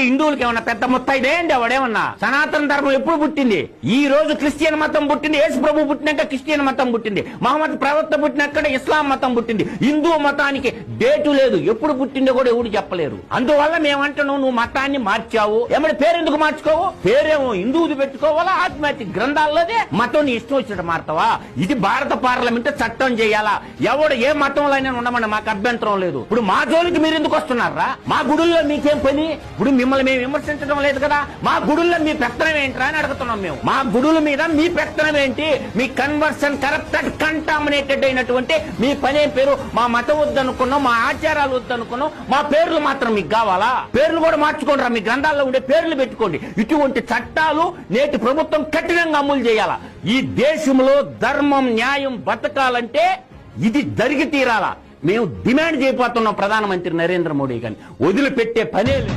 హిందువులకి ఏమన్నా పెద్ద ముత్తైదేంటి వాడేమన్నా? సనాతన ధర్మం ఎప్పుడు పుట్టింది? ఈ రోజు క్రిస్టియన్ మతం పుట్టింది, యేసు ప్రభు పుట్టినాక క్రిస్టియన్ మతం పుట్టింది, మహమ్మద్ ప్రవక్త పుట్టినాక ఇస్లాం మతం పుట్టింది. హిందూ మతానికి డేటు లేదు, ఎప్పుడు పుట్టిందో కూడా ఎవరు చెప్పలేరు. అందువల్ల మేమంటున్నావు నువ్వు మతాన్ని మార్చావు. ఏమంటే పేరు ఎందుకు మార్చుకోవు? పేరేమో హిందువుది పెట్టుకోవాలా? ఆధ్యాత్మిక గ్రంథాల్లోదే మతం నీ ఇష్టం వచ్చినట్టు మారుతావా? ఇది భారత పార్లమెంట్ చట్టం చేయాలా? ఎవడు ఏ మతంలో అయినా ఉండమని మాకు అభ్యంతరం లేదు. ఇప్పుడు మా జోలికి మీరు ఎందుకు వస్తున్నారా? మా గుడుల్లో మీకేం పని? ఇప్పుడు మిమ్మల్ని మేము విమర్శించడం లేదు కదా. మా గుడుల్లో మీ పెత్తనం ఏంట్రా అని అడుగుతున్నాం మేము. మా గుడుల మీద మీ పెత్తనం ఏంటి? మీ కన్వర్షన్ కరప్టెడ్ కంటామినేటెడ్ అయినటువంటి మీ పనే పేరు. మా మతం వద్దనుకున్నాం, మా ఆచారాలు వద్దనుకున్నాం, మా పేర్లు మాత్రం మీకు కావాలా? పేర్లు కూడా మార్చుకోండి, మీ గ్రంథాల్లో ఉండే పేర్లు పెట్టుకోండి. ఇటువంటి చట్టాలు నేటి ప్రభుత్వం కఠినంగా అమలు చేయాలా? ఈ దేశంలో ధర్మం న్యాయం బతకాలంటే ఇది జరిగి తీరాలా? మేము డిమాండ్ చేయబోతున్నాం ప్రధానమంత్రి నరేంద్ర మోడీ గారిని. వదిలిపెట్టే పనే లేదు.